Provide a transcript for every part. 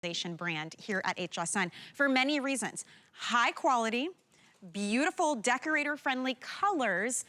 brand here at HSN for many reasons. High quality, beautiful decorator-friendly colors,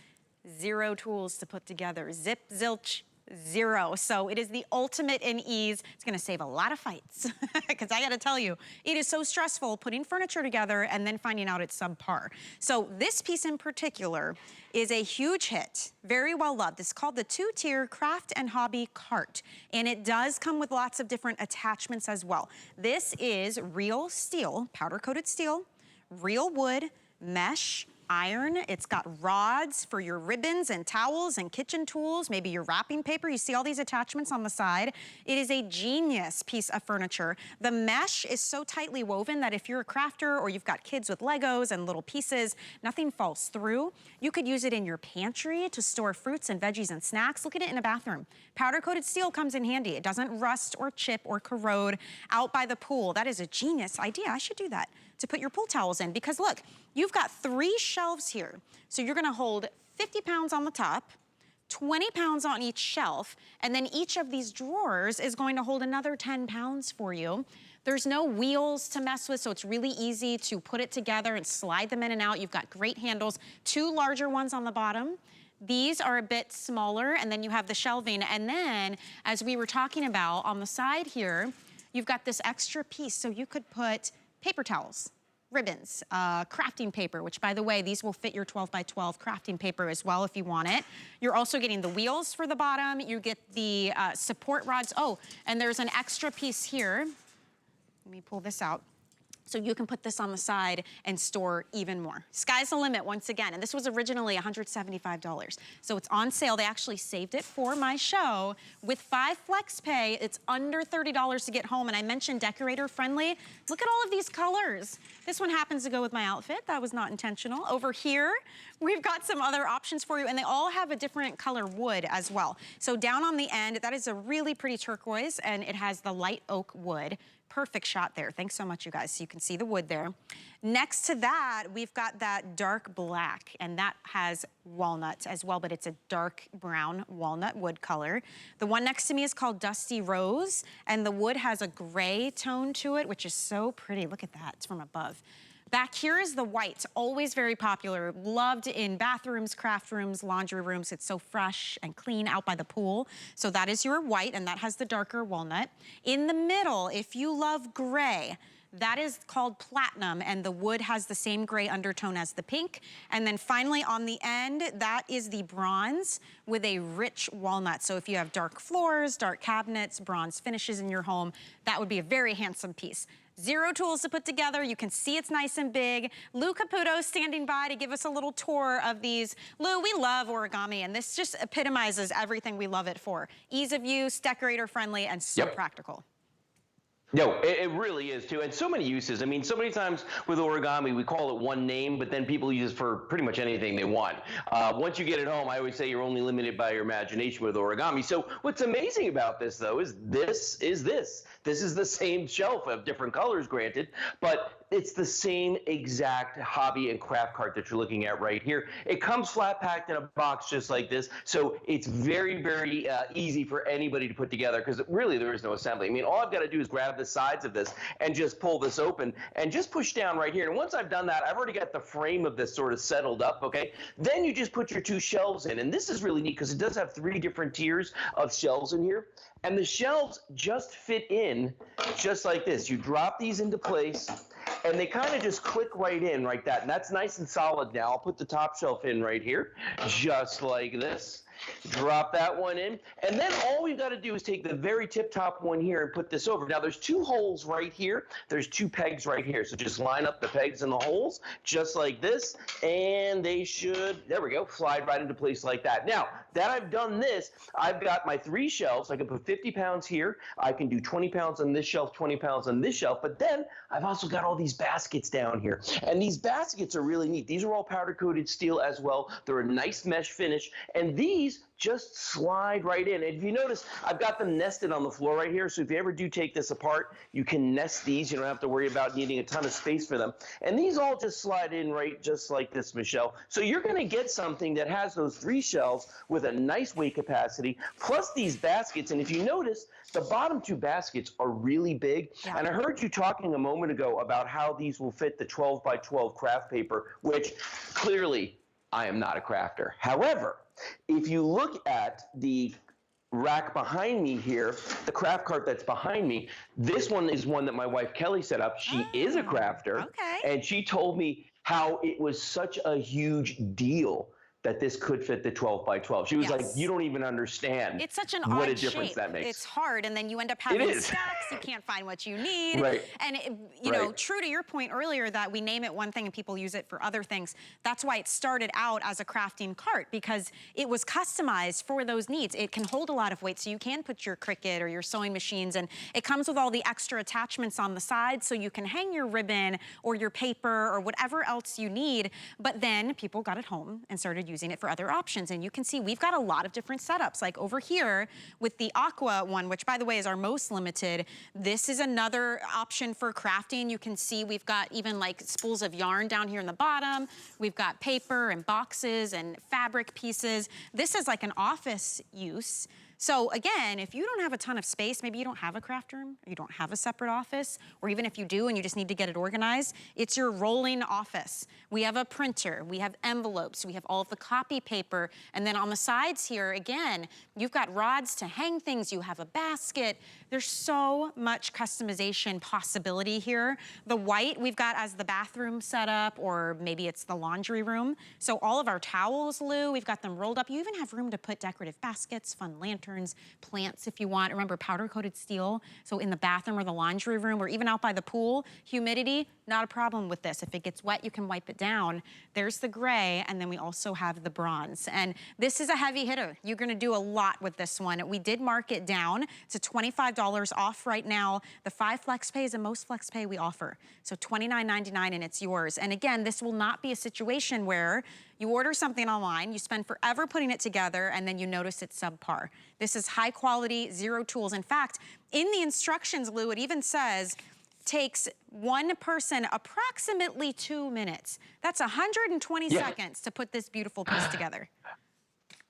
zero tools to put together. Zip, zilch, zero. So it is the ultimate in ease. It's gonna save a lot of fights because I gotta tell you, it is so stressful putting furniture together and then finding out it's subpar. So this piece in particular is a huge hit, very well loved. It's called the 2-tier craft and hobby cart. And it does come with lots of different attachments as well. This is real steel, powder coated steel, real wood, mesh, iron. It's got rods for your ribbons and towels and kitchen tools, maybe your wrapping paper. You see all these attachments on the side. It is a genius piece of furniture. The mesh is so tightly woven that if you're a crafter or you've got kids with Legos and little pieces, nothing falls through. You could use it in your pantry to store fruits and veggies and snacks. Look at it in a bathroom. Powder coated steel comes in handy. It doesn't rust or chip or corrode out by the pool. That is a genius idea. I should do that to put your pool towels in, because look, you've got 3 shelves here. So you're gonna hold 50 pounds on the top, 20 pounds on each shelf, and then each of these drawers is going to hold another 10 pounds for you. There's no wheels to mess with, so it's really easy to put it together and slide them in and out. You've got great handles, 2 larger ones on the bottom. These are a bit smaller, and then you have the shelving. And then, as we were talking about, on the side here, you've got this extra piece, so you could put paper towels, ribbons, crafting paper, which by the way, these will fit your 12 by 12 crafting paper as well if you want it. You're also getting the wheels for the bottom. You get the support rods. Oh, and there's an extra piece here. Let me pull this out. So you can put this on the side and store even more. Sky's the limit once again. And this was originally $175. So it's on sale. They actually saved it for my show. With 5 flex pay, it's under $30 to get home. And I mentioned decorator friendly. Look at all of these colors. This one happens to go with my outfit. That was not intentional. Over here, we've got some other options for you, and they all have a different color wood as well. So down on the end, that is a really pretty turquoise, and it has the light oak wood. Perfect shot there. Thanks so much, you guys. So you can see the wood there. Next to that, we've got that dark black, and that has walnuts as well, but it's a dark brown walnut wood color. The one next to me is called Dusty Rose, and the wood has a gray tone to it, which is so pretty. Look at that. It's from above. Back here is the white, always very popular, loved in bathrooms, craft rooms, laundry rooms. It's so fresh and clean out by the pool. So that is your white, and that has the darker walnut. In the middle, if you love gray, that is called platinum, and the wood has the same gray undertone as the pink. And then finally on the end, that is the bronze with a rich walnut. So if you have dark floors, dark cabinets, bronze finishes in your home, that would be a very handsome piece. 0 tools to put together. You can see it's nice and big. Lou Caputo standing by to give us a little tour of these. Lou, we love origami, and this just epitomizes everything we love it for. Ease of use, decorator friendly, and so practical. No, it really is too, and so many uses. I mean, so many times with origami, we call it one name, but then people use it for pretty much anything they want. Once you get it home, I always say you're only limited by your imagination with origami. So what's amazing about this, though, is this. This is the same shelf of different colors, granted, but it's the same exact hobby and craft cart that you're looking at right here. It comes flat packed in a box just like this, so it's very, very easy for anybody to put together, because really there is no assembly. I mean, all I've got to do is grab the sides of this and just pull this open and just push down right here. And once I've done that, I've already got the frame of this sort of settled up, okay? Then you just put your 2 shelves in, and this is really neat because it does have 3 different tiers of shelves in here. And the shelves just fit in just like this. You drop these into place, and they kind of just click right in like that. And that's nice and solid now. I'll put the top shelf in right here, just like this. Drop that one in, and then all we've got to do is take the very tip top one here and put this over. Now there's 2 holes right here, there's 2 pegs right here, so just line up the pegs and the holes just like this, and they should, there we go, slide right into place like that. Now that I've done this, I've got my 3 shelves. I can put 50 pounds here, I can do 20 pounds on this shelf, 20 pounds on this shelf, but then I've also got all these baskets down here, and these baskets are really neat. These are all powder coated steel as well. They're a nice mesh finish, and these these just slide right in. And if you notice, I've got them nested on the floor right here. So if you ever do take this apart, you can nest these. You don't have to worry about needing a ton of space for them. And these all just slide in right just like this, Michelle. So you're going to get something that has those 3 shelves with a nice weight capacity, plus these baskets. And if you notice, the bottom 2 baskets are really big. Yeah. And I heard you talking a moment ago about how these will fit the 12 by 12 craft paper, which clearly I am not a crafter. However, if you look at the rack behind me here, the craft cart that's behind me, this one is one that my wife Kelly set up. She is a crafter. Okay. And she told me how it was such a huge deal that this could fit the 12 by 12. She was like, you don't even understand. It's such an what odd a difference shape. That makes. It's hard, and then you end up having stacks. You can't find what you need. Right. And you know, true to your point earlier that we name it one thing and people use it for other things. That's why it started out as a crafting cart, because it was customized for those needs. It can hold a lot of weight, so you can put your Cricut or your sewing machines, and it comes with all the extra attachments on the side, so you can hang your ribbon or your paper or whatever else you need. But then people got it home and started using it for other options. And you can see we've got a lot of different setups. Like over here with the aqua one, which by the way is our most limited, this is another option for crafting. You can see we've got even like spools of yarn down here in the bottom. We've got paper and boxes and fabric pieces. This is like an office use. So again, if you don't have a ton of space, maybe you don't have a craft room, or you don't have a separate office, or even if you do and you just need to get it organized, it's your rolling office. We have a printer, we have envelopes, we have all of the copy paper, and then on the sides here, again, you've got rods to hang things, you have a basket. There's so much customization possibility here. The white we've got as the bathroom setup, or maybe it's the laundry room. So all of our towels, Lou, we've got them rolled up. You even have room to put decorative baskets, fun lanterns, plants if you want. Remember, powder-coated steel. So in the bathroom or the laundry room or even out by the pool, humidity, not a problem with this. If it gets wet, you can wipe it down. There's the gray, and then we also have the bronze. And this is a heavy hitter. You're gonna do a lot with this one. We did mark it down to $25 off right now. The 5 flex pay is the most flex pay we offer. So $29.99 and it's yours. And again, this will not be a situation where you order something online, you spend forever putting it together, and then you notice it's subpar. This is high quality, 0 tools. In fact, in the instructions, Lou, it even says, takes one person approximately 2 minutes. That's 120 seconds to put this beautiful piece together.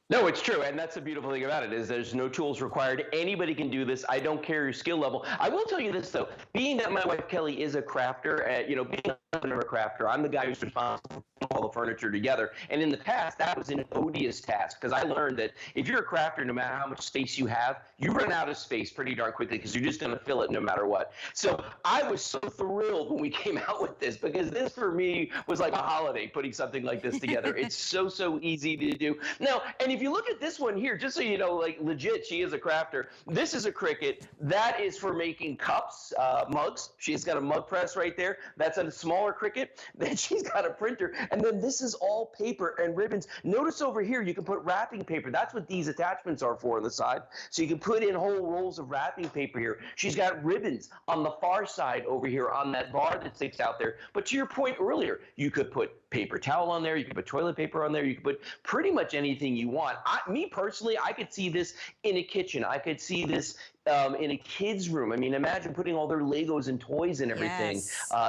No, it's true, and that's the beautiful thing about it is there's no tools required. Anybody can do this. I don't care your skill level. I will tell you this though, being that my wife Kelly is a crafter, you know, being a crafter, I'm the guy who's responsible for all the furniture together. And in the past, that was an odious task because I learned that if you're a crafter, no matter how much space you have, you run out of space pretty darn quickly because you're just going to fill it no matter what. So I was so thrilled when we came out with this because this for me was like a holiday putting something like this together. It's so easy to do. Now, and if you look at this one here, just so you know, like legit, she is a crafter. This is a Cricut. That is for making cups, mugs. She's got a mug press right there. That's a smaller Cricut. Then she's got a printer. And then this is all paper and ribbons. Notice over here, you can put wrapping paper. That's what these attachments are for on the side. So you can put in whole rolls of wrapping paper here. She's got ribbons on the far side over here on that bar that sticks out there. But to your point earlier, you could put paper towel on there. You could put toilet paper on there. You could put pretty much anything you want. Me personally, I could see this in a kitchen. I could see this in a kid's room. I mean, imagine putting all their Legos and toys and everything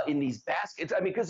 in these baskets. I mean, because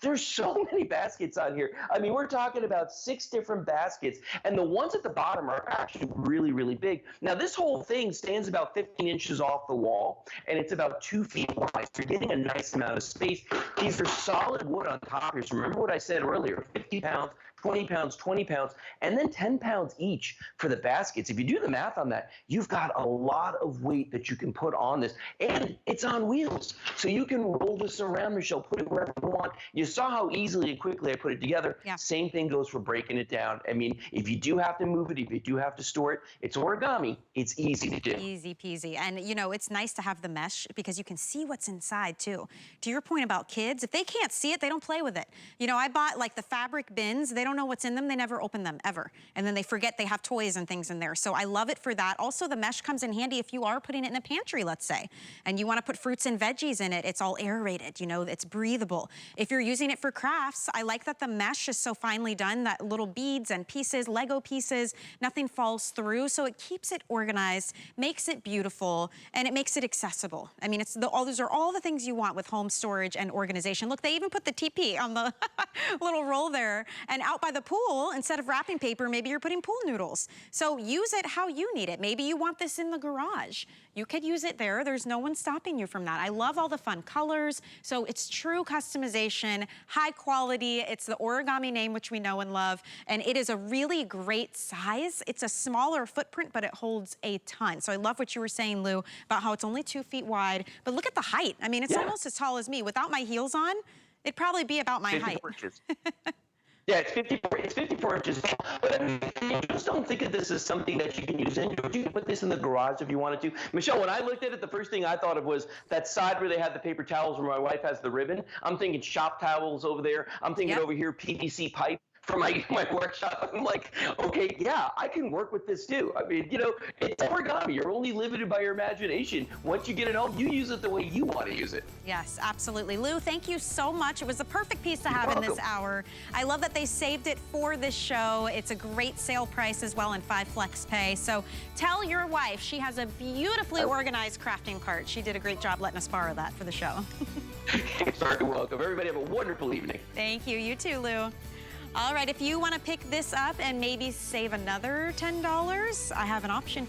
there's so many baskets on here. I mean, we're talking about 6 different baskets, and the ones at the bottom are actually really big. Now, this whole thing stands about 15 inches off the wall, and it's about 2 feet wide. So you're getting a nice amount of space. These are solid wood on top here. So remember what I said earlier, 50 pounds, 20 pounds, 20 pounds, and then 10 pounds each for the baskets. If you do the math on that, you've got a lot of weight that you can put on this. And it's on wheels. So you can roll this around, Michelle, put it wherever you want. You saw how easily and quickly I put it together. Yeah. Same thing goes for breaking it down. I mean, if you do have to move it, if you do have to store it, it's origami. It's easy to do. Easy peasy. And, you know, it's nice to have the mesh because you can see what's inside, too. To your point about kids, if they can't see it, they don't play with it. You know, I bought, like, the fabric bins. They don't know what's in them. They never open them, ever. And then they forget they have toys and things in there. So I love it for that. Also, the mesh comes in handy if you are putting it in the pantry, let's say, and you want to put fruits and veggies in it, it's all aerated, you know, it's breathable. If you're using it for crafts, I like that the mesh is so finely done that little beads and pieces, Lego pieces, nothing falls through. So it keeps it organized, makes it beautiful, and it makes it accessible. I mean, those are all the things you want with home storage and organization. Look, they even put the TP on the little roll there. And out by the pool, instead of wrapping paper, maybe you're putting pool noodles. So use it how you need it. Maybe you want this in the garage. You could use it there. There's no one stopping you from that. I love all the fun colors. So it's true customization, high quality. It's the Origami name, which we know and love. And it is a really great size. It's a smaller footprint, but it holds a ton. So I love what you were saying, Lou, about how it's only 2 feet wide. But look at the height. I mean, it's almost as tall as me. Without my heels on, it'd probably be about my height. Inches. Yeah, it's 54 inches tall. But I mean, you just don't think of this as something that you can use indoors. You can put this in the garage if you wanted to. Michelle, when I looked at it, the first thing I thought of was that side where they had the paper towels where my wife has the ribbon. I'm thinking shop towels over there. I'm thinking over here PVC pipe for my workshop. I'm like, okay, yeah, I can work with this too. I mean, you know, it's origami. You're only limited by your imagination. Once you get it home, you use it the way you want to use it. Yes, absolutely. Lou, thank you so much. It was the perfect piece to have in this hour. I love that they saved it for this show. It's a great sale price as well and 5 flex pay. So tell your wife she has a beautifully organized crafting cart. She did a great job letting us borrow that for the show. You're welcome. Everybody have a wonderful evening. Thank you. You too, Lou. All right, if you want to pick this up and maybe save another $10, I have an option.